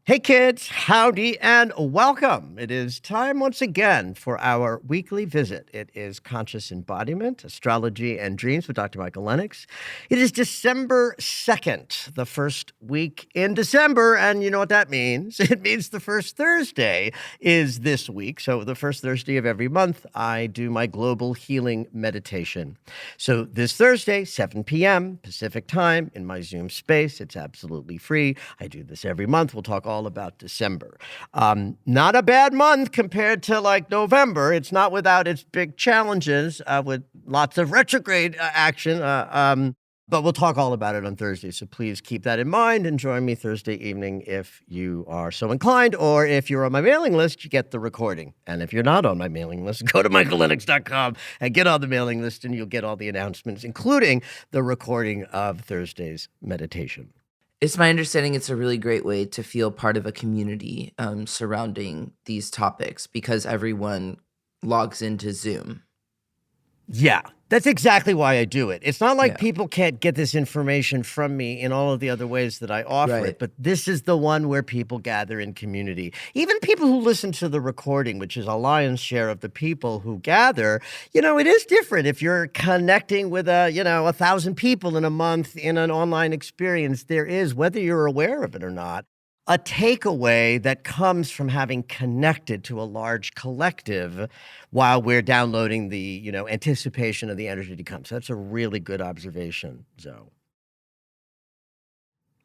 Hey kids, howdy and welcome. It is time once again for our weekly visit. It is Conscious Embodiment, Astrology and Dreams with Dr. Michael Lennox. It is December 2nd, the first week in December, and you know what that means. It means the first Thursday is this week. So the first Thursday of every month, I do my global healing meditation. So this Thursday, 7 p.m. Pacific time in my Zoom space. It's absolutely free. I do this every month. We'll talk all about December. Not a bad month compared to like November. It's not without its big challenges with lots of retrograde action. But we'll talk all about it on Thursday. So please keep that in mind and join me Thursday evening if you are so inclined, or if you're on my mailing list, you get the recording. And if you're not on my mailing list, go to michaellennox.com and get on the mailing list and you'll get all the announcements, including the recording of Thursday's meditation. It's my understanding it's a really great way to feel part of a community surrounding these topics because everyone logs into Zoom. Yeah, that's exactly why I do it. It's not like people can't get this information from me in all of the other ways that I offer it, but this is the one where people gather in community. Even people who listen to the recording, which is a lion's share of the people who gather, you know, it is different. If you're connecting with 1,000 people in a month in an online experience, there is, whether you're aware of it or not, a takeaway that comes from having connected to a large collective while we're downloading the, anticipation of the energy to come. So that's a really good observation, Zoe.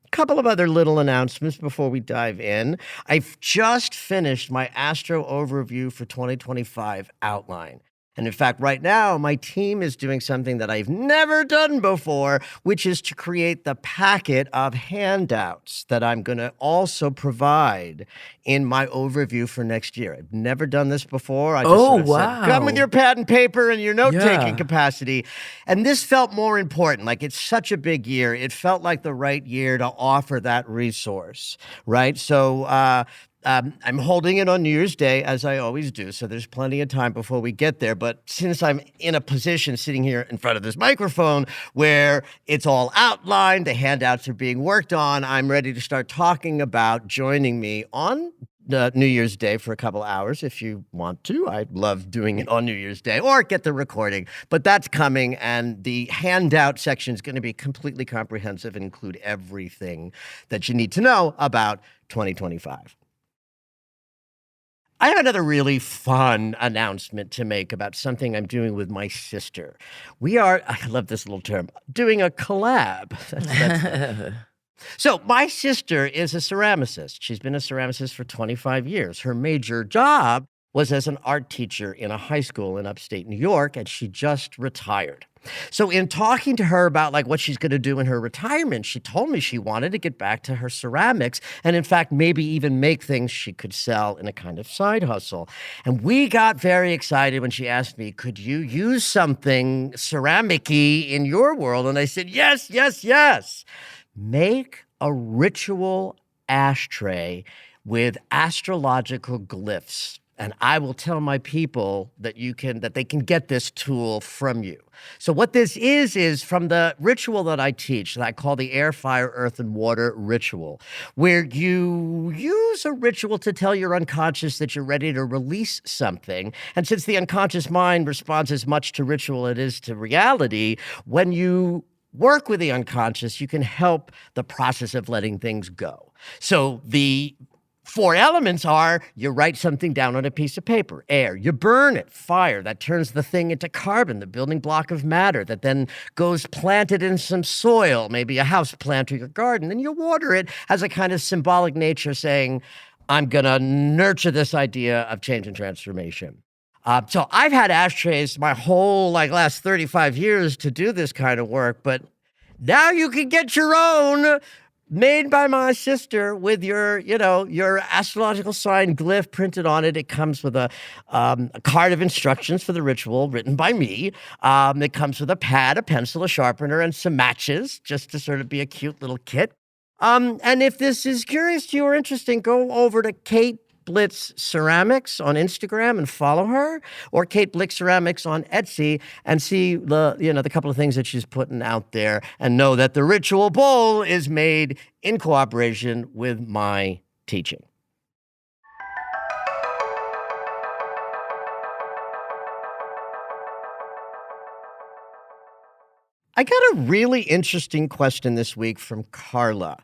A couple of other little announcements before we dive in. I've just finished my Astro Overview for 2025 outline. And in fact, right now, my team is doing something that I've never done before, which is to create the packet of handouts that I'm going to also provide in my overview for next year. I've never done this before. I just said, come with your pad and paper and your note-taking capacity. And this felt more important. Like, it's such a big year. It felt like the right year to offer that resource, right? So, I'm holding it on New Year's Day, as I always do, so there's plenty of time before we get there. But since I'm in a position sitting here in front of this microphone where it's all outlined, the handouts are being worked on, I'm ready to start talking about joining me on New Year's Day for a couple hours if you want to. I'd love doing it on New Year's Day, or get the recording. But that's coming, and the handout section is going to be completely comprehensive and include everything that you need to know about 2025. I have another really fun announcement to make about something I'm doing with my sister. We are, I love this little term, doing a collab. So my sister is a ceramicist. She's been a ceramicist for 25 years. Her major job was as an art teacher in a high school in upstate New York, and she just retired. So in talking to her about like what she's going to do in her retirement, she told me she wanted to get back to her ceramics and, in fact, maybe even make things she could sell in a kind of side hustle. And we got very excited when she asked me, could you use something ceramic-y in your world? And I said, yes, yes, yes. Make a ritual ashtray with astrological glyphs. And I will tell my people that they can get this tool from you. So what this is from the ritual that I teach, that I call the air, fire, earth, and water ritual, where you use a ritual to tell your unconscious that you're ready to release something. And since the unconscious mind responds as much to ritual as it is to reality, when you work with the unconscious, you can help the process of letting things go. So the 4 elements are: you write something down on a piece of paper, air, you burn it, fire, that turns the thing into carbon, the building block of matter, that then goes planted in some soil, maybe a house plant or your garden, and you water it as a kind of symbolic nature saying, I'm going to nurture this idea of change and transformation. So I've had ashtrays my whole last 35 years to do this kind of work, but now you can get your own made by my sister with your astrological sign glyph printed on it. It comes with a card of instructions for the ritual written by me. It comes with a pad, a pencil, a sharpener, and some matches just to sort of be a cute little kit. And if this is curious to you or interesting, go over to Kate Blitz Ceramics on Instagram and follow her, or Kate Blitz Ceramics on Etsy and see the couple of things that she's putting out there, and know that the ritual bowl is made in cooperation with my teaching. I got a really interesting question this week from Carla.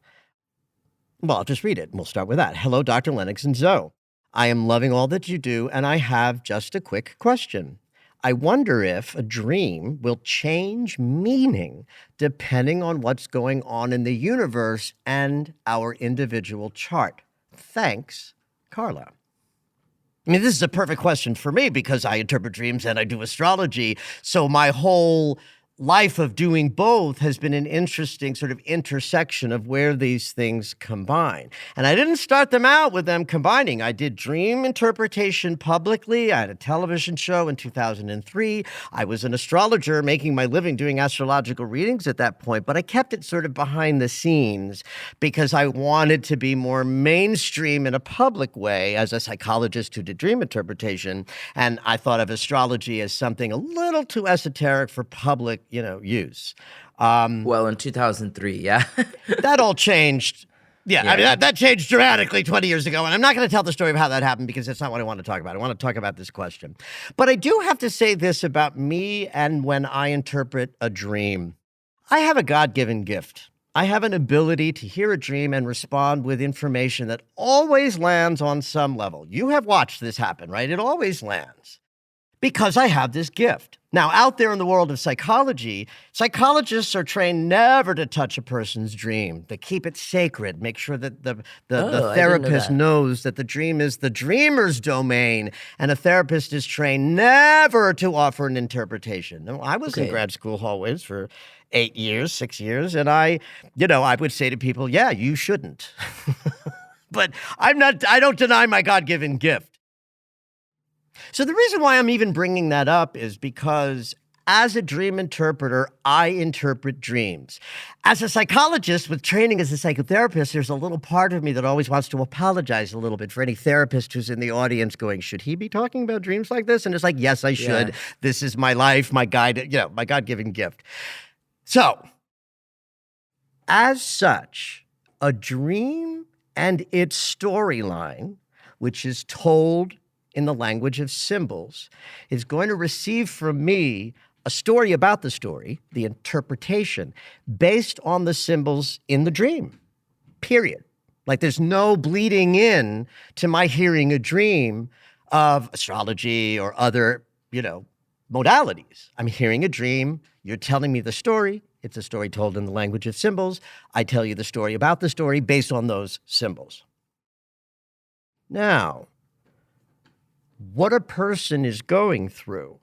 Well, I'll just read it, and we'll start with that. Hello, Dr. Lennox and Zoe. I am loving all that you do, and I have just a quick question. I wonder if a dream will change meaning depending on what's going on in the universe and our individual chart. Thanks, Carla. I mean, this is a perfect question for me because I interpret dreams and I do astrology. So my whole life of doing both has been an interesting sort of intersection of where these things combine. And I didn't start them out with them combining. I did dream interpretation publicly. I had a television show in 2003. I was an astrologer making my living doing astrological readings at that point, but I kept it sort of behind the scenes because I wanted to be more mainstream in a public way as a psychologist who did dream interpretation. And I thought of astrology as something a little too esoteric for public use. Well, in 2003, yeah. That all changed. Yeah. I mean, that changed dramatically 20 years ago. And I'm not going to tell the story of how that happened because that's not what I want to talk about. I want to talk about this question. But I do have to say this about me and when I interpret a dream. I have a God-given gift. I have an ability to hear a dream and respond with information that always lands on some level. You have watched this happen, right? It always lands. Because I have this gift. Now, out there in the world of psychology, psychologists are trained never to touch a person's dream. They keep it sacred, make sure that the therapist knows that the dream is the dreamer's domain, and a therapist is trained never to offer an interpretation. Now, I was in grad school hallways for 6 years, and I would say to people, yeah, you shouldn't. But I don't deny my God-given gift. So the reason why I'm even bringing that up is because as a dream interpreter, I interpret dreams. As a psychologist with training as a psychotherapist, there's a little part of me that always wants to apologize a little bit for any therapist who's in the audience going, should he be talking about dreams like this? And it's like, yes, I should. Yeah. This is my life, my God-given gift. So, as such, a dream and its storyline, which is told in the language of symbols, is going to receive from me a story about the story, the interpretation, based on the symbols in the dream, period. Like there's no bleeding in to my hearing a dream of astrology or other, modalities. I'm hearing a dream. You're telling me the story. It's a story told in the language of symbols. I tell you the story about the story based on those symbols. Now, what a person is going through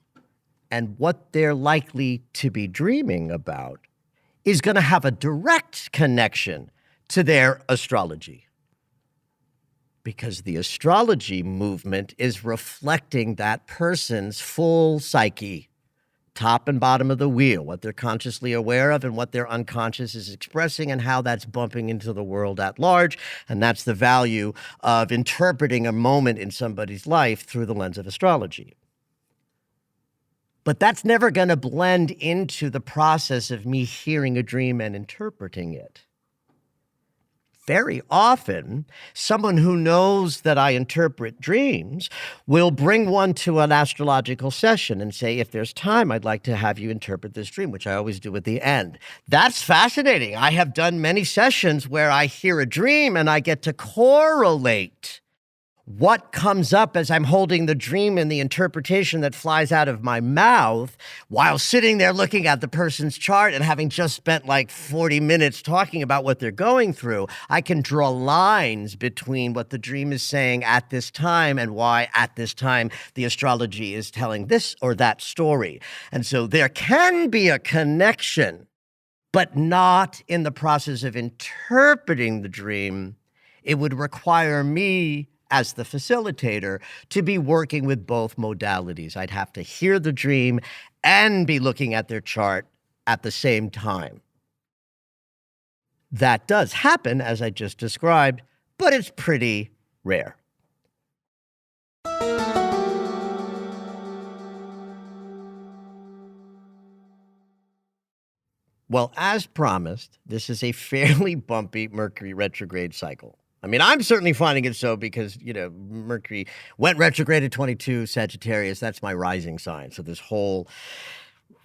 and what they're likely to be dreaming about is going to have a direct connection to their astrology. Because the astrology movement is reflecting that person's full psyche, top and bottom of the wheel, what they're consciously aware of and what their unconscious is expressing and how that's bumping into the world at large. And that's the value of interpreting a moment in somebody's life through the lens of astrology. But that's never going to blend into the process of me hearing a dream and interpreting it. Very often, someone who knows that I interpret dreams will bring one to an astrological session and say, if there's time, I'd like to have you interpret this dream, which I always do at the end. That's fascinating. I have done many sessions where I hear a dream and I get to correlate what comes up as I'm holding the dream and the interpretation that flies out of my mouth while sitting there looking at the person's chart and having just spent like 40 minutes talking about what they're going through. I can draw lines between what the dream is saying at this time and why at this time the astrology is telling this or that story. And so there can be a connection, but not in the process of interpreting the dream. It would require me as the facilitator to be working with both modalities. I'd have to hear the dream and be looking at their chart at the same time. That does happen, as I just described, but it's pretty rare. Well, as promised, this is a fairly bumpy Mercury retrograde cycle. I mean, I'm certainly finding it so because, Mercury went retrograde at 22 Sagittarius. That's my rising sign. So this whole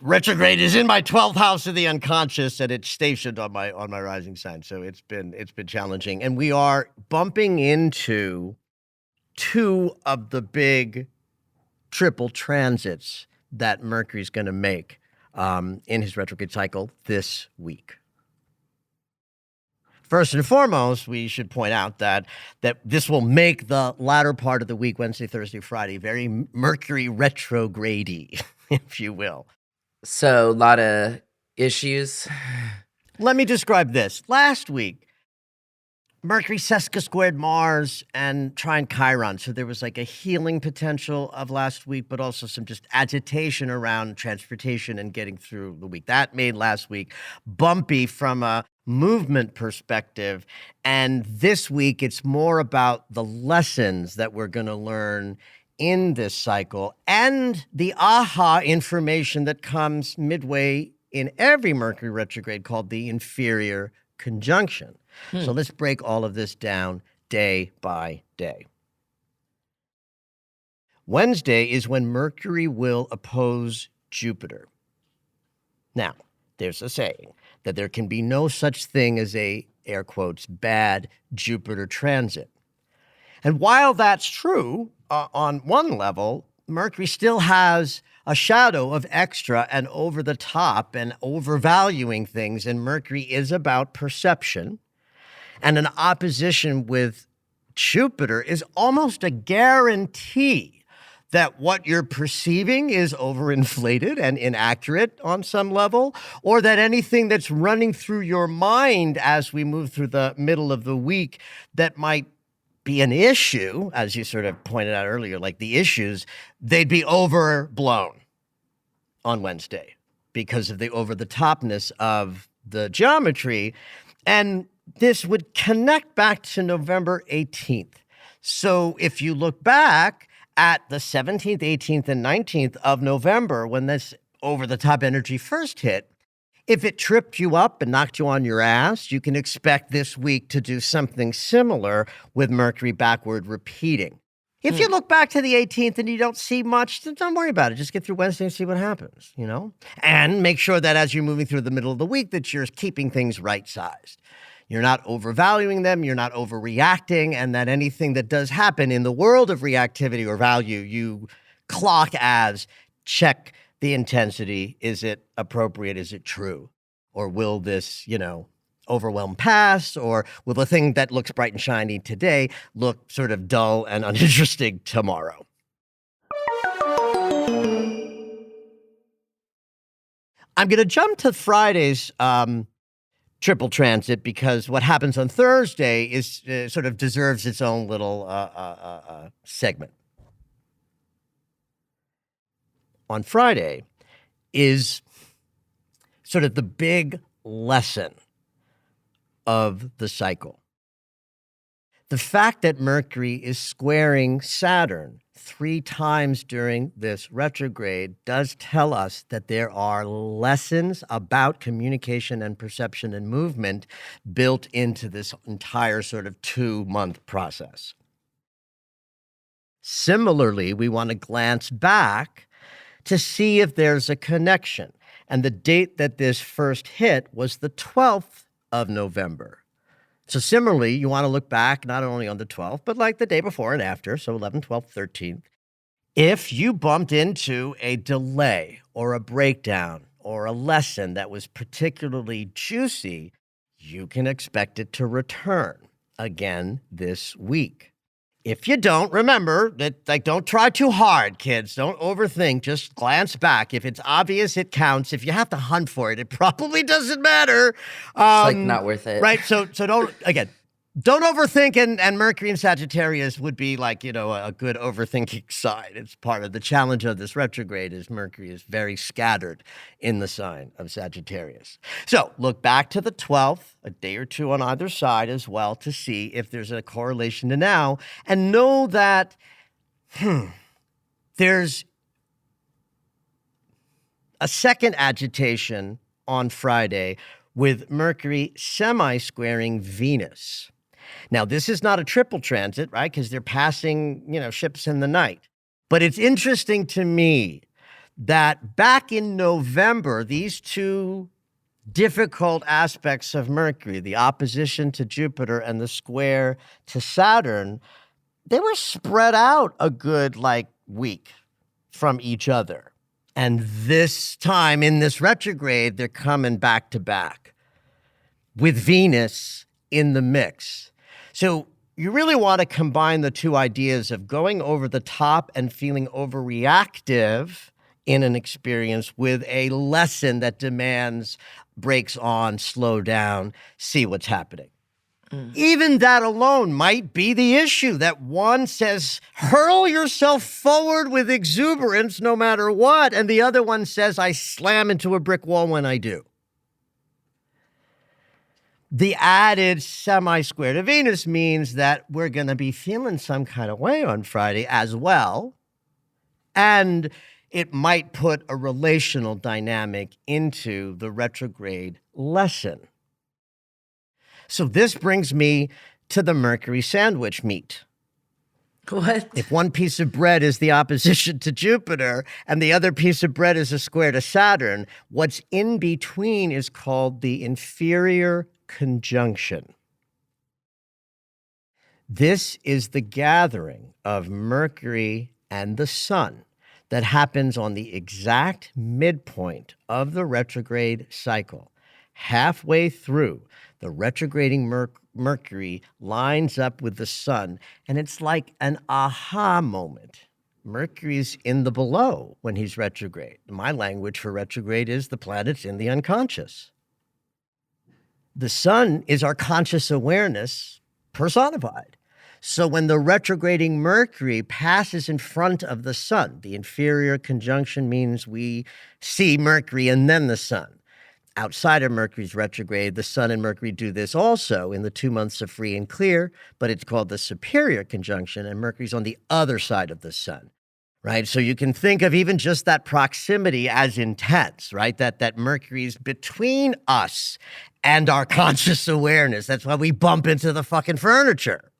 retrograde is in my 12th house of the unconscious, and it's stationed on my rising sign. So it's been challenging. And we are bumping into two of the big triple transits that Mercury's going to make in his retrograde cycle this week. First and foremost, we should point out that this will make the latter part of the week, Wednesday, Thursday, Friday, very Mercury retrograde-y, if you will. So a lot of issues. Let me describe this. Last week, Mercury sesqui-squared Mars and trine Chiron. So there was like a healing potential of last week, but also some just agitation around transportation and getting through the week. That made last week bumpy from a movement perspective. And this week, it's more about the lessons that we're going to learn in this cycle and the aha information that comes midway in every Mercury retrograde called the inferior conjunction. So let's break all of this down day by day. Wednesday is when Mercury will oppose Jupiter. Now, there's a saying that there can be no such thing as a, air quotes, bad Jupiter transit. And while that's true, on one level, Mercury still has a shadow of extra and over the top and overvaluing things. And Mercury is about perception. And an opposition with Jupiter is almost a guarantee that what you're perceiving is overinflated and inaccurate on some level, or that anything that's running through your mind as we move through the middle of the week that might be an issue, as you sort of pointed out earlier, like the issues, they'd be overblown on Wednesday because of the over-the-topness of the geometry. And this would connect back to November 18th. So if you look back at the 17th, 18th, and 19th of November, when this over-the-top energy first hit, if it tripped you up and knocked you on your ass, you can expect this week to do something similar with Mercury backward repeating. If you look back to the 18th and you don't see much, then don't worry about it. Just get through Wednesday and see what happens, And make sure that as you're moving through the middle of the week that you're keeping things right-sized. You're not overvaluing them, you're not overreacting, and that anything that does happen in the world of reactivity or value, you clock as, check the intensity. Is it appropriate? Is it true? Or will this, overwhelm pass? Or will the thing that looks bright and shiny today look sort of dull and uninteresting tomorrow? I'm going to jump to Friday's triple transit because what happens on Thursday is sort of deserves its own little segment. On Friday is sort of the big lesson of the cycle. The fact that Mercury is squaring Saturn 3 times during this retrograde does tell us that there are lessons about communication and perception and movement built into this entire sort of 2-month process. Similarly, we want to glance back to see if there's a connection. And the date that this first hit was the 12th of November. So similarly, you want to look back not only on the 12th, but like the day before and after, so 11, 12, 13th. If you bumped into a delay or a breakdown or a lesson that was particularly juicy, you can expect it to return again this week. If you don't, remember that, like, don't try too hard, kids. Don't overthink. Just glance back. If it's obvious, it counts. If you have to hunt for it, it probably doesn't matter. It's like not worth it. Right? So don't overthink, and Mercury in Sagittarius would be like, a good overthinking sign. It's part of the challenge of this retrograde is Mercury is very scattered in the sign of Sagittarius. So look back to the 12th, a day or two on either side as well, to see if there's a correlation to now, and know that there's a second agitation on Friday with Mercury semi-squaring Venus. Now, this is not a triple transit, right? Because they're passing, ships in the night. But it's interesting to me that back in November, these two difficult aspects of Mercury, the opposition to Jupiter and the square to Saturn, they were spread out a good, week from each other. And this time in this retrograde, they're coming back to back with Venus in the mix. So you really want to combine the two ideas of going over the top and feeling overreactive in an experience with a lesson that demands brakes on, slow down, see what's happening. Even that alone might be the issue, that one says, hurl yourself forward with exuberance no matter what, and the other one says, I slam into a brick wall when I do. The added semi-square to Venus means that we're going to be feeling some kind of way on Friday as well, and it might put a relational dynamic into the retrograde lesson. So this brings me to the Mercury sandwich meat. What? If one piece of bread is the opposition to Jupiter and the other piece of bread is a square to Saturn, what's in between is called the inferior conjunction. This is the gathering of Mercury and the Sun that happens on the exact midpoint of the retrograde cycle. Halfway through, the retrograding Mercury lines up with the Sun, and it's like an aha moment. Mercury's in the below when he's retrograde. My language for retrograde is the planet's in the unconscious. The Sun is our conscious awareness personified. So when the retrograding Mercury passes in front of the Sun, the inferior conjunction means we see Mercury and then the Sun. Outside of Mercury's retrograde, the Sun and Mercury do this also in the 2 months of free and clear, but it's called the superior conjunction, and Mercury's on the other side of the Sun, right? So you can think of even just that proximity as intense, right? That Mercury's between us and our conscious awareness. That's why we bump into the fucking furniture.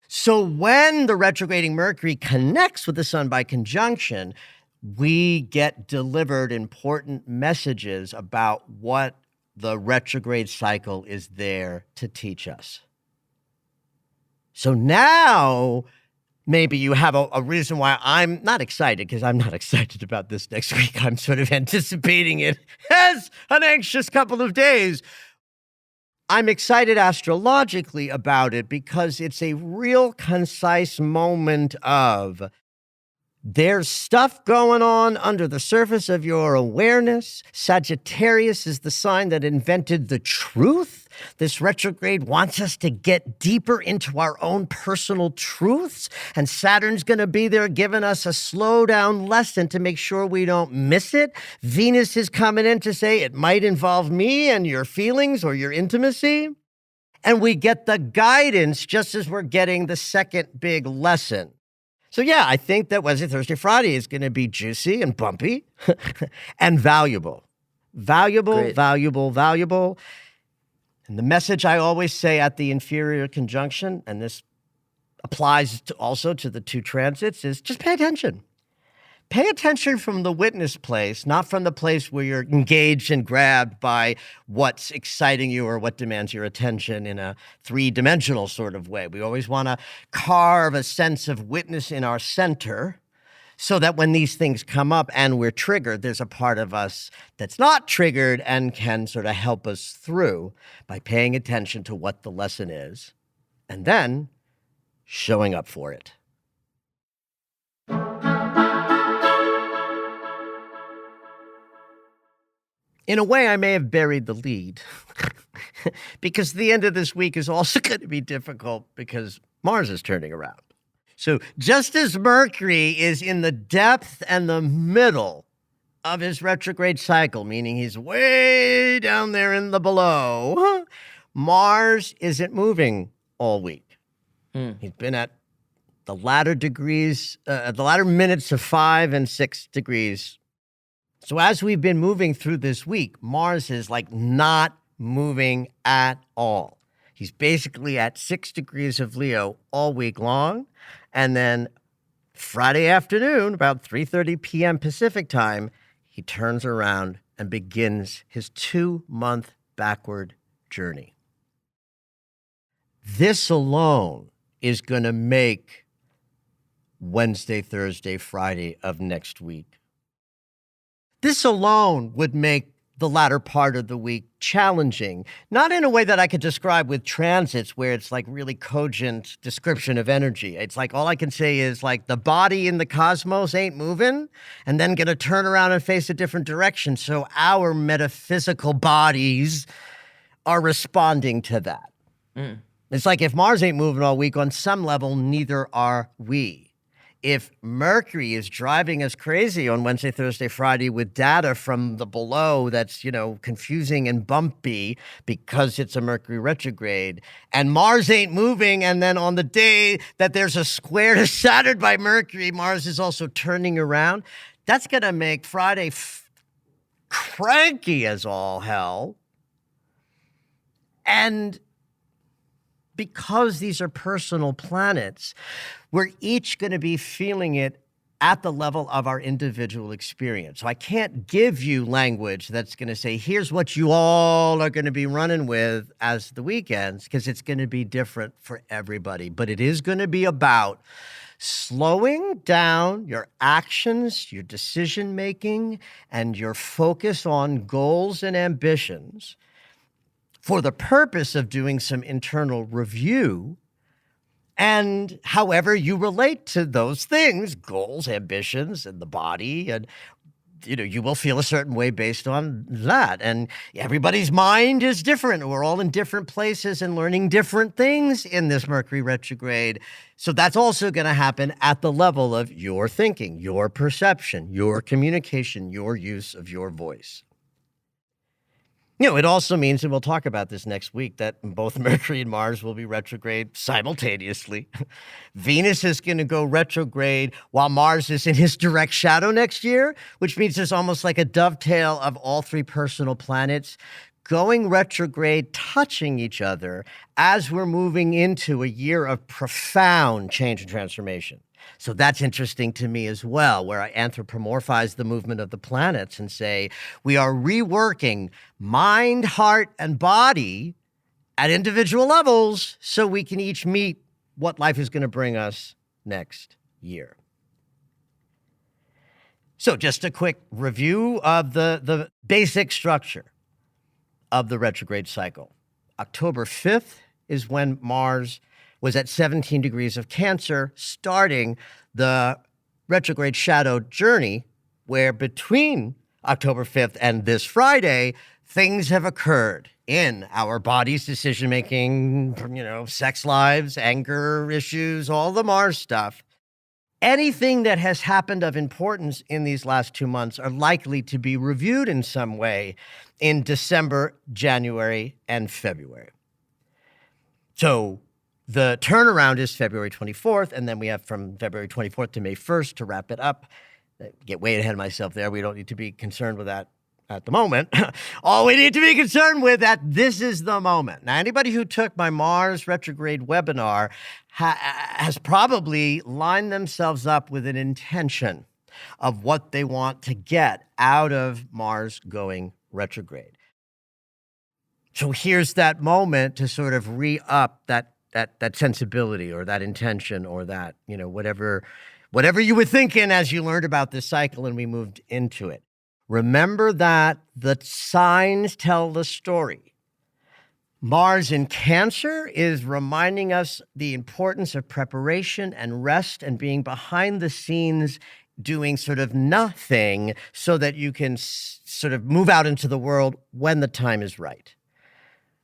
So when the retrograding Mercury connects with the Sun by conjunction, we get delivered important messages about what the retrograde cycle is there to teach us. So now maybe you have a reason why I'm not excited, because I'm not excited about this next week. I'm sort of anticipating it as an anxious couple of days. I'm excited astrologically about it because it's a real concise moment of there's stuff going on under the surface of your awareness. Sagittarius is the sign that invented the truth. This retrograde wants us to get deeper into our own personal truths, and Saturn's going to be there giving us a slow down lesson to make sure we don't miss it. Venus is coming in to say it might involve me and your feelings or your intimacy. And we get the guidance just as we're getting the second big lesson. So yeah, I think that Wednesday, Thursday, Friday is going to be juicy and bumpy and valuable. Valuable, valuable. And the message I always say at the inferior conjunction, and this applies also to the two transits, is just pay attention. Pay attention from the witness place, not from the place where you're engaged and grabbed by what's exciting you or what demands your attention in a three-dimensional sort of way. We always want to carve a sense of witness in our center so that when these things come up and we're triggered, there's a part of us that's not triggered and can sort of help us through by paying attention to what the lesson is and then showing up for it. In a way, I may have buried the lead because the end of this week is also going to be difficult because Mars is turning around. So just as Mercury is in the depth and the middle of his retrograde cycle, meaning he's way down there in the below, Mars isn't moving all week. He's been at the latter degrees, the latter minutes of 5 and 6 degrees. So as we've been moving through this week, Mars is like not moving at all. He's basically at 6 degrees of Leo all week long. And then Friday afternoon, about 3:30 p.m. Pacific time, he turns around and begins his 2-month backward journey. This alone is going to make Wednesday, Thursday, Friday of next week. This alone would make the latter part of the week challenging, not in a way that I could describe with transits where it's like really cogent description of energy. It's like all I can say is like the body in the cosmos ain't moving and then going to turn around and face a different direction. So our metaphysical bodies are responding to that. It's like if Mars ain't moving all week, on some level, neither are we. If Mercury is driving us crazy on Wednesday, Thursday, Friday with data from the below that's, confusing and bumpy because it's a Mercury retrograde, and Mars ain't moving, and then on the day that there's a square to Saturn by Mercury, Mars is also turning around, that's going to make Friday cranky as all hell. And because these are personal planets, we're each going to be feeling it at the level of our individual experience. So I can't give you language that's going to say, here's what you all are going to be running with as the weekends, because it's going to be different for everybody. But it is going to be about slowing down your actions, your decision-making, and your focus on goals and ambitions for the purpose of doing some internal review and however you relate to those things, goals, ambitions, and the body, and you will feel a certain way based on that. And everybody's mind is different. We're all in different places and learning different things in this Mercury retrograde. So that's also going to happen at the level of your thinking, your perception, your communication, your use of your voice. It also means, and we'll talk about this next week, that both Mercury and Mars will be retrograde simultaneously. Venus is going to go retrograde while Mars is in his direct shadow next year, which means there's almost like a dovetail of all three personal planets going retrograde, touching each other as we're moving into a year of profound change and transformation. So that's interesting to me as well, where I anthropomorphize the movement of the planets and say we are reworking mind, heart, and body at individual levels so we can each meet what life is going to bring us next year. So just a quick review of the basic structure of the retrograde cycle. October 5th is when Mars was at 17 degrees of Cancer, starting the retrograde shadow journey, where between October 5th and this Friday, things have occurred in our body's decision-making, sex lives, anger issues, all the Mars stuff. Anything that has happened of importance in these last 2 months are likely to be reviewed in some way in December, January, and February. So the turnaround is February 24th, and then we have from February 24th to May 1st to wrap it up. Get way ahead of myself there. We don't need to be concerned with that at the moment. All we need to be concerned with that this is the moment. Now, anybody who took my Mars retrograde webinar has probably lined themselves up with an intention of what they want to get out of Mars going retrograde. So here's that moment to sort of re-up that sensibility or that intention or that, whatever you were thinking as you learned about this cycle and we moved into it. Remember that the signs tell the story. Mars in Cancer is reminding us the importance of preparation and rest and being behind the scenes doing sort of nothing so that you can sort of move out into the world when the time is right.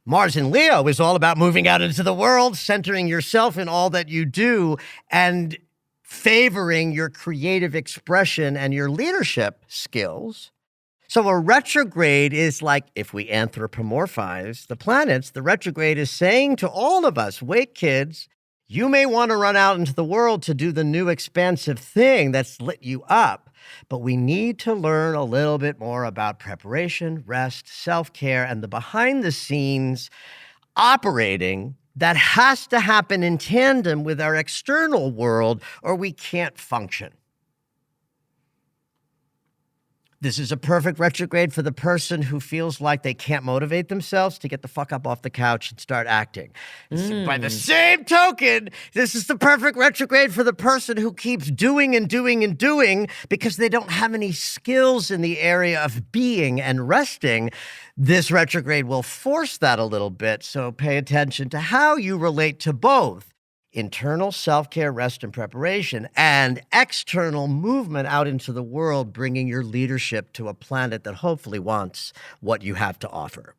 Mars in Leo is all about moving out into the world, centering yourself in all that you do, and favoring your creative expression and your leadership skills. So a retrograde is like, if we anthropomorphize the planets, the retrograde is saying to all of us, wait, kids, you may want to run out into the world to do the new expansive thing that's lit you up, but we need to learn a little bit more about preparation, rest, self-care, and the behind-the-scenes operating that has to happen in tandem with our external world, or we can't function. This is a perfect retrograde for the person who feels like they can't motivate themselves to get the fuck up off the couch and start acting. By the same token, this is the perfect retrograde for the person who keeps doing and doing and doing because they don't have any skills in the area of being and resting. This retrograde will force that a little bit, so pay attention to how you relate to both internal self-care, rest, and preparation, and external movement out into the world, bringing your leadership to a planet that hopefully wants what you have to offer.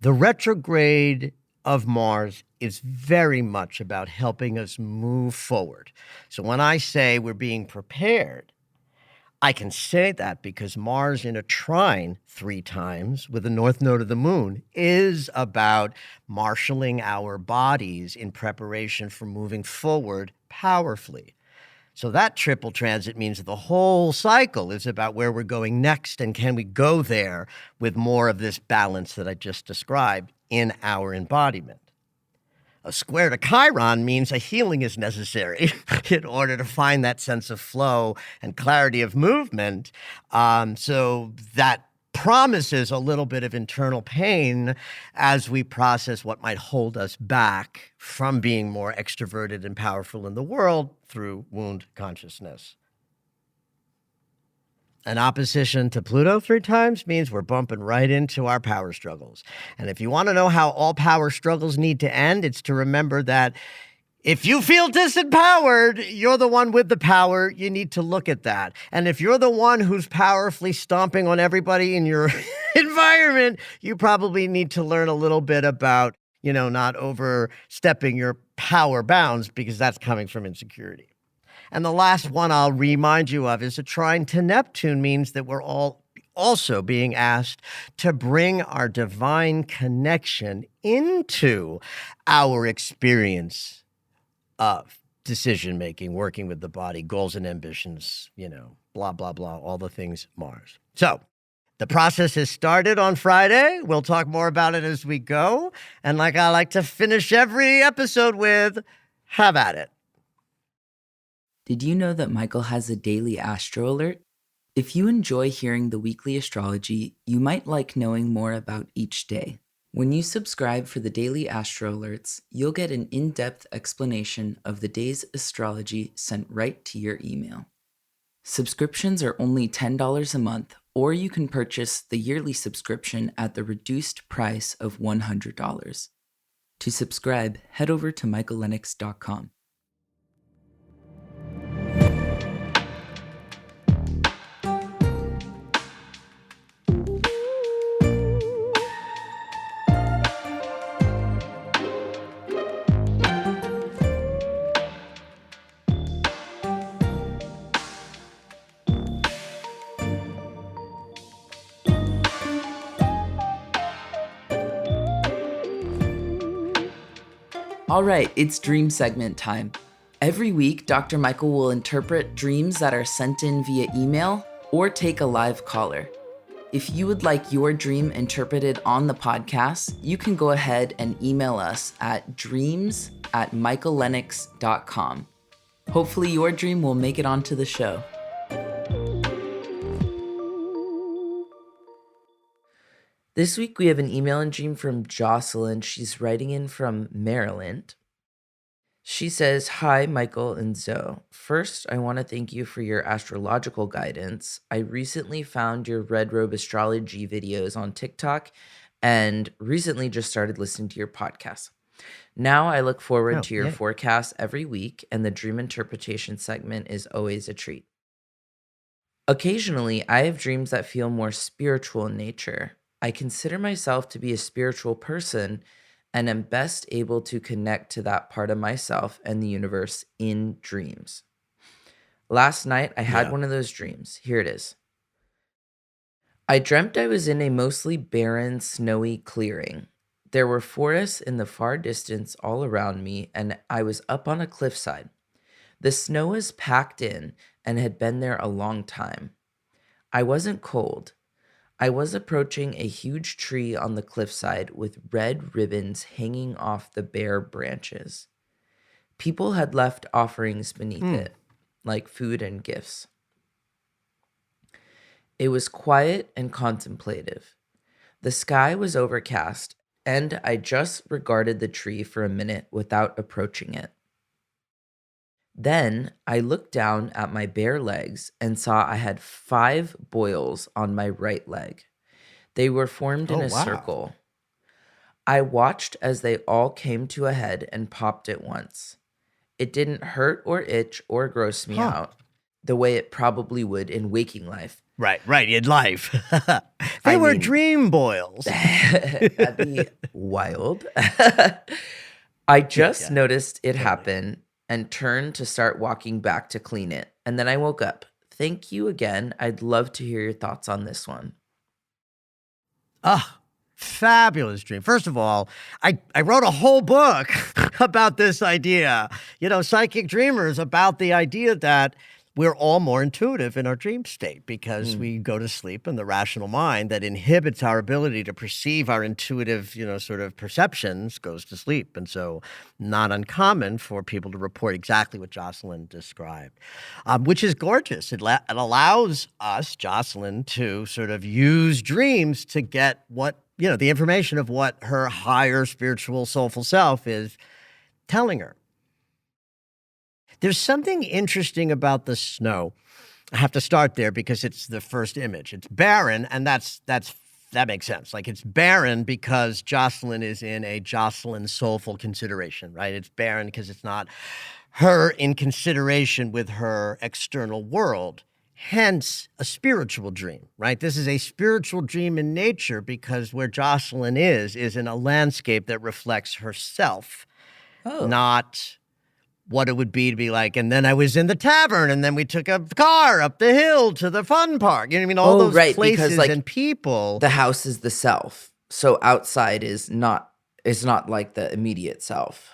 The retrograde of Mars is very much about helping us move forward. So when I say we're being prepared, I can say that because Mars in a trine 3 times with the north node of the moon is about marshaling our bodies in preparation for moving forward powerfully. So that triple transit means that the whole cycle is about where we're going next and can we go there with more of this balance that I just described in our embodiment. A square to Chiron means a healing is necessary in order to find that sense of flow and clarity of movement. So that promises a little bit of internal pain as we process what might hold us back from being more extroverted and powerful in the world through wound consciousness. An opposition to Pluto 3 times means we're bumping right into our power struggles. And if you want to know how all power struggles need to end, it's to remember that if you feel disempowered, you're the one with the power. You need to look at that. And if you're the one who's powerfully stomping on everybody in your environment, you probably need to learn a little bit about, not overstepping your power bounds because that's coming from insecurity. And the last one I'll remind you of is a trine to Neptune means that we're all also being asked to bring our divine connection into our experience of decision-making, working with the body, goals and ambitions, blah, blah, blah, all the things Mars. So the process has started on Friday. We'll talk more about it as we go. And like I like to finish every episode with, have at it. Did you know that Michael has a daily astro alert? If you enjoy hearing the weekly astrology, you might like knowing more about each day. When you subscribe for the daily astro alerts, you'll get an in-depth explanation of the day's astrology sent right to your email. Subscriptions are only $10 a month, or you can purchase the yearly subscription at the reduced price of $100. To subscribe, head over to michaellennox.com. All right, it's dream segment time. Every week, Dr. Michael will interpret dreams that are sent in via email or take a live caller. If you would like your dream interpreted on the podcast, you can go ahead and email us at dreams@michaellennox.com. Hopefully your dream will make it onto the show. This week we have an email and dream from Jocelyn. She's writing in from Maryland. She says, "Hi, Michael and Zoe. First, I want to thank you for your astrological guidance. I recently found your Red Robe Astrology videos on TikTok and recently just started listening to your podcast. Now I look forward to your yay. forecast every week, and the dream interpretation segment is always a treat. Occasionally, I have dreams that feel more spiritual in nature. I consider myself to be a spiritual person and am best able to connect to that part of myself and the universe in dreams. Last night, I had one of those dreams. Here it is. I dreamt I was in a mostly barren, snowy clearing. There were forests in the far distance all around me, and I was up on a cliffside. The snow was packed in and had been there a long time. I wasn't cold. I was approaching a huge tree on the cliffside with red ribbons hanging off the bare branches. People had left offerings beneath it, like food and gifts. It was quiet and contemplative. The sky was overcast, and I just regarded the tree for a minute without approaching it. Then I looked down at my bare legs and saw I had 5 boils on my right leg. They were formed in a circle. I watched as they all came to a head and popped at once. It didn't hurt or itch or gross me out the way it probably would in waking life. Right, in life. They were dream boils. That'd be wild. I just noticed it happen and turned to start walking back to clean it. And then I woke up. Thank you again. I'd love to hear your thoughts on this one. Fabulous dream. First of all, I wrote a whole book about this idea. Psychic dreamers, about the idea that we're all more intuitive in our dream state because we go to sleep and the rational mind that inhibits our ability to perceive our intuitive, sort of perceptions goes to sleep. And so not uncommon for people to report exactly what Jocelyn described, which is gorgeous. It allows us, Jocelyn, to sort of use dreams to get the information of what her higher spiritual soulful self is telling her. There's something interesting about the snow. I have to start there because it's the first image. It's barren, and that makes sense. Like, it's barren because Jocelyn is in a Jocelyn soulful consideration, right? It's barren because it's not her in consideration with her external world. Hence, a spiritual dream, right? This is a spiritual dream in nature because where Jocelyn is in a landscape that reflects herself, not what it would be to be like, and then I was in the tavern, and then we took a car up the hill to the fun park. You know what I mean? All those places because, and people. The house is the self, so outside is not like the immediate self.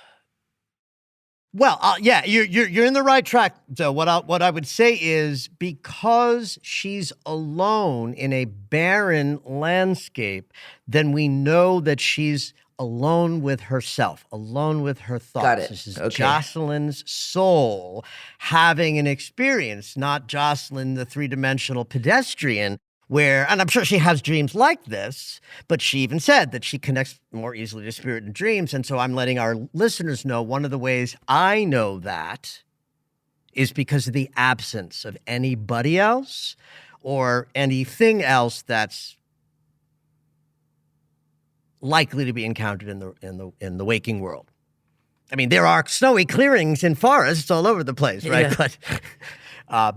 Well, you're in the right track. So what I would say is because she's alone in a barren landscape, then we know that she's alone with herself, alone with her thoughts. Got it. This is Jocelyn's soul having an experience, not Jocelyn, the three-dimensional pedestrian, and I'm sure she has dreams like this, but she even said that she connects more easily to spirit in dreams. And so I'm letting our listeners know one of the ways I know that is because of the absence of anybody else or anything else that's likely to be encountered in the waking world. I mean, there are snowy clearings in forests all over the place, right? Yeah. But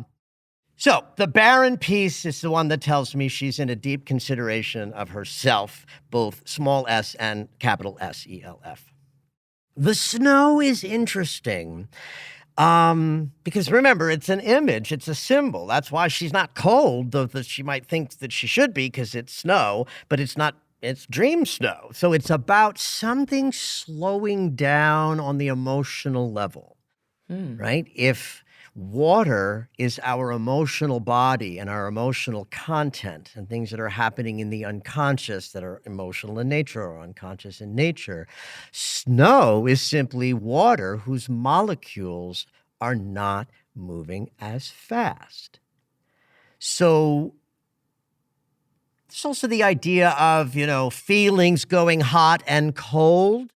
so the barren piece is the one that tells me she's in a deep consideration of herself, both small s and capital S-E-L-F. The snow is interesting because remember, it's an image, it's a symbol. That's why she's not cold, though she might think that she should be because it's snow, but it's not. It's dream snow. So it's about something slowing down on the emotional level, right? If Water is our emotional body and our emotional content and things that are happening in the unconscious that are emotional in nature or unconscious in nature. Snow is simply water whose molecules are not moving as fast. So there's also the idea of, feelings going hot and cold.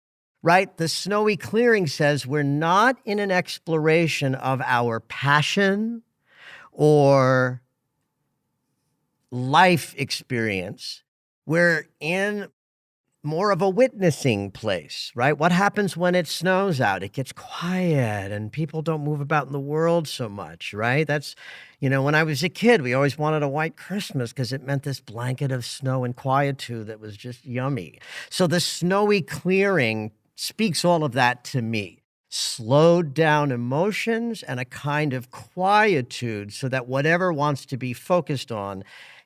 Right? The snowy clearing says we're not in an exploration of our passion or life experience. We're in more of a witnessing place, right? What happens when it snows out? It gets quiet and people don't move about in the world so much, right? That's, when I was a kid, we always wanted a white Christmas because it meant this blanket of snow and quietude that was just yummy. So the snowy clearing speaks all of that to me. Slowed down emotions and a kind of quietude so that whatever wants to be focused on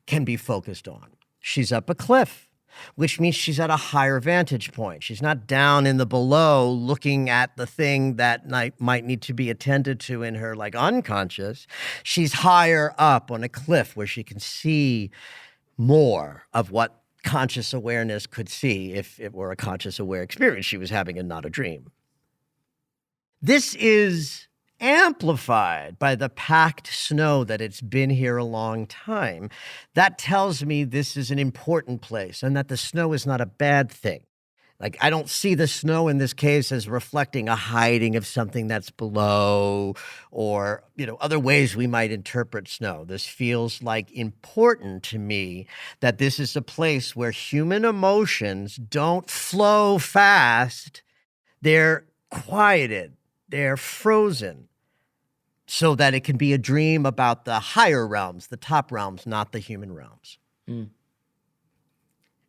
can be focused on. She's up a cliff, which means she's at a higher vantage point. She's not down in the below looking at the thing that might need to be attended to in her unconscious. She's higher up on a cliff where she can see more of what conscious awareness could see if it were a conscious aware experience she was having and not a dream. This is amplified by the packed snow that it's been here a long time. That tells me this is an important place and that the snow is not a bad thing. I don't see the snow in this case as reflecting a hiding of something that's below or, other ways we might interpret snow. This feels important to me that this is a place where human emotions don't flow fast. They're quieted. They're frozen so that it can be a dream about the higher realms, the top realms, not the human realms. Mm.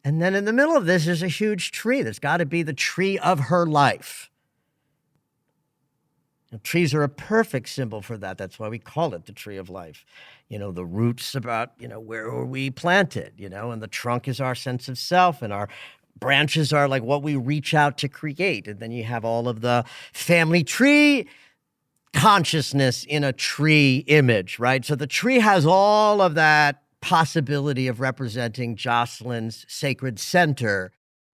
And then in the middle of this is a huge tree. There's got to be the tree of her life. And trees are a perfect symbol for that. That's why we call it the tree of life. The roots about, where were we planted, and the trunk is our sense of self, and our branches are what we reach out to create. And then you have all of the family tree consciousness in a tree image, right? So the tree has all of that possibility of representing Jocelyn's sacred center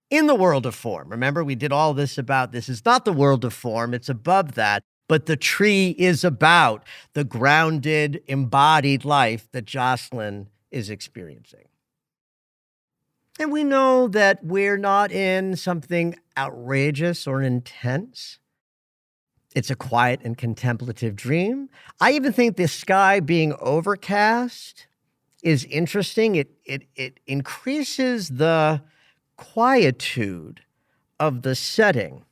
in the world of form. Remember, we did all this about this is not the world of form, it's above that, but the tree is about the grounded, embodied life that Jocelyn is experiencing. And we know that we're not in something outrageous or intense. It's a quiet and contemplative dream. I even think the sky being overcast is interesting. It increases the quietude of the setting.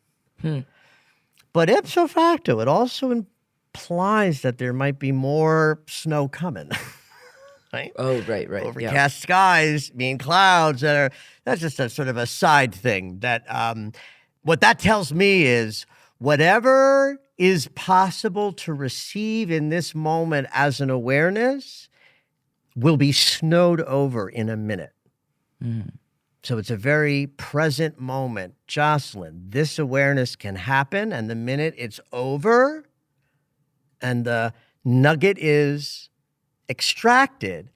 But ipso facto, it also implies that there might be more snow coming. Right? Oh, right. Overcast skies mean clouds that's just a sort of a side thing. That what that tells me is whatever is possible to receive in this moment as an awareness will be snowed over in a minute. Mm. So it's a very present moment. Jocelyn, this awareness can happen, and the minute it's over and the nugget is extracted,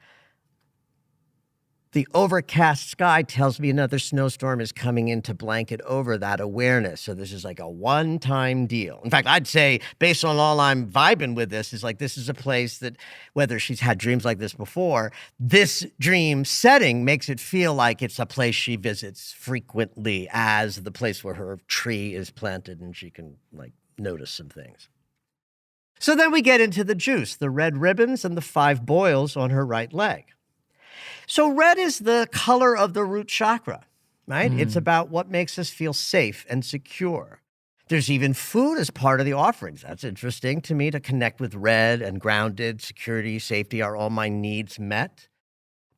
the overcast sky tells me another snowstorm is coming in to blanket over that awareness. So this is a one-time deal. In fact, I'd say, based on all I'm vibing with this, is this is a place that, whether she's had dreams like this before, this dream setting makes it feel like it's a place she visits frequently as the place where her tree is planted and she can, notice some things. So then we get into the juice, the red ribbons and the 5 boils on her right leg. So red is the color of the root chakra, right? It's about what makes us feel safe and secure. There's even food as part of the offerings. That's interesting to me, to connect with red and grounded, security, safety. Are all my needs met?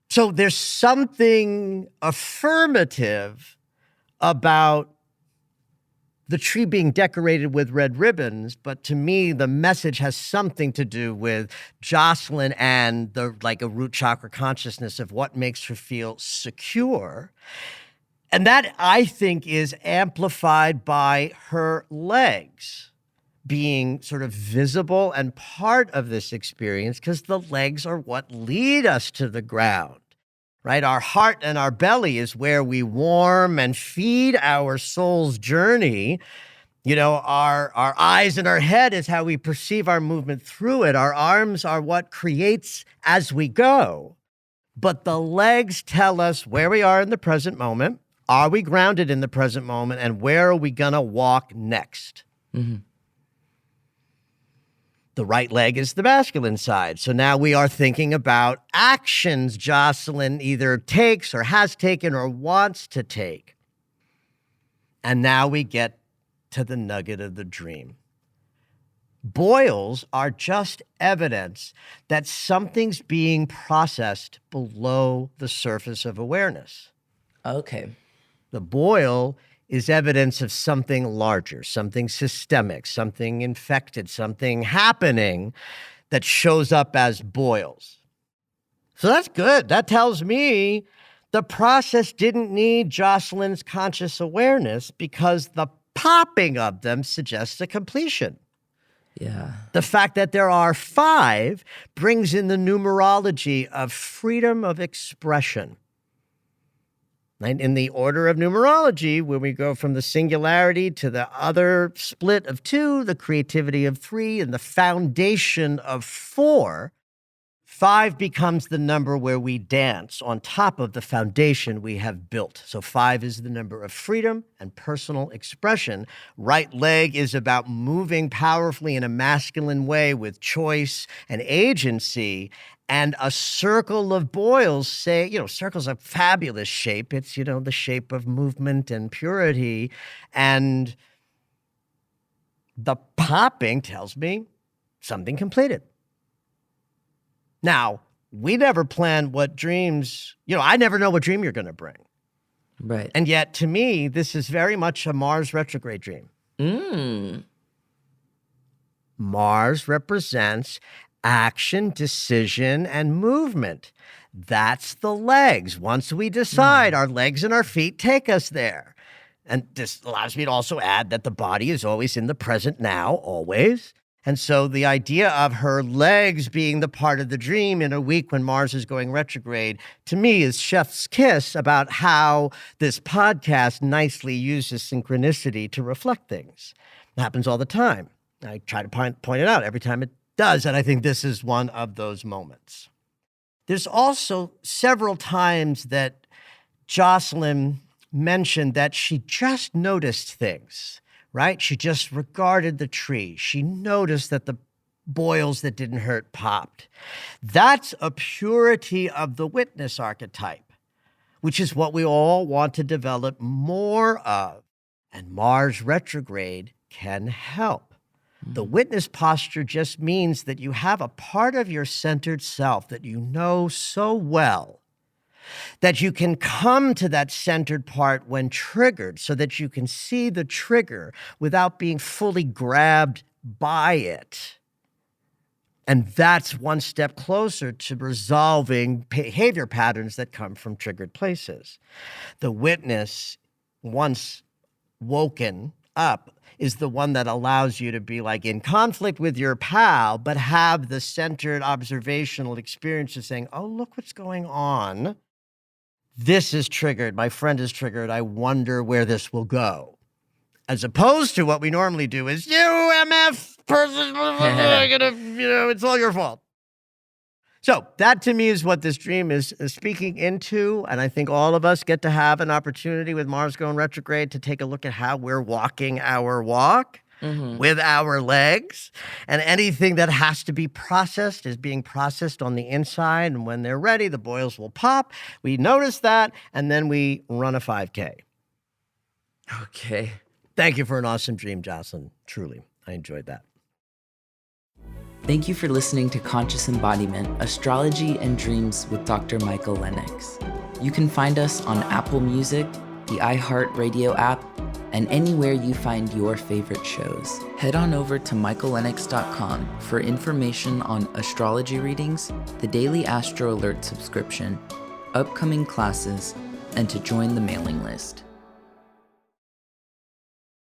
So there's something affirmative about the tree being decorated with red ribbons, but to me, the message has something to do with Jocelyn and a root chakra consciousness of what makes her feel secure. And that, I think, is amplified by her legs being sort of visible and part of this experience because the legs are what lead us to the ground, right? Our heart and our belly is where we warm and feed our soul's journey. Our eyes and our head is how we perceive our movement through it. Our arms are what creates as we go. But the legs tell us where we are in the present moment. Are we grounded in the present moment? And where are we going to walk next? Mm-hmm. The right leg is the masculine side. So now we are thinking about actions Jocelyn either takes or has taken or wants to take. And now we get to the nugget of the dream. Boils are just evidence that something's being processed below the surface of awareness. Okay. The boil is evidence of something larger, something systemic, something infected, something happening that shows up as boils. So that's good. That tells me the process didn't need Jocelyn's conscious awareness because the popping of them suggests a completion. Yeah. The fact that there are 5 brings in the numerology of freedom of expression. And in the order of numerology, when we go from the singularity to the other split of 2, the creativity of 3, and the foundation of 4, 5 becomes the number where we dance on top of the foundation we have built. So 5 is the number of freedom and personal expression. Right leg is about moving powerfully in a masculine way with choice and agency. And a circle of boils circle's a fabulous shape. It's, the shape of movement and purity. And the popping tells me something completed. Now, we never plan what dreams, I never know what dream you're going to bring. Right. And yet, to me, this is very much a Mars retrograde dream. Mars represents action, decision, and movement. That's the legs. Once we decide, our legs and our feet take us there. And this allows me to also add that the body is always in the present now, always. And so the idea of her legs being the part of the dream in a week when Mars is going retrograde, to me, is chef's kiss about how this podcast nicely uses synchronicity to reflect things. It happens all the time. I try to point it out every time it does, and I think this is one of those moments. There's also several times that Jocelyn mentioned that she just noticed things. Right? She just regarded the tree. She noticed that the boils that didn't hurt popped. That's a purity of the witness archetype, which is what we all want to develop more of. And Mars retrograde can help. The witness posture just means that you have a part of your centered self that you know so well that you can come to that centered part when triggered so that you can see the trigger without being fully grabbed by it. And that's one step closer to resolving behavior patterns that come from triggered places. The witness, once woken up, is the one that allows you to be like in conflict with your pal, but have the centered observational experience of saying, oh, look what's going on. This is triggered. My friend is triggered. I wonder where this will go. As opposed to what we normally do is, you MF person, it's all your fault. So that to me is what this dream is speaking into. And I think all of us get to have an opportunity with Mars going retrograde to take a look at how we're walking our walk. With our legs, and anything that has to be processed is being processed on the inside. And when they're ready, the boils will pop. We notice that, and then we run a 5K. Okay. Thank you for an awesome dream, Jocelyn. Truly, I enjoyed that. Thank you for listening to Conscious Embodiment, Astrology and Dreams with Dr. Michael Lennox. You can find us on Apple Music, the iHeartRadio app, and anywhere you find your favorite shows. Head on over to michaellennox.com for information on astrology readings, the daily Astro Alert subscription, upcoming classes, and to join the mailing list.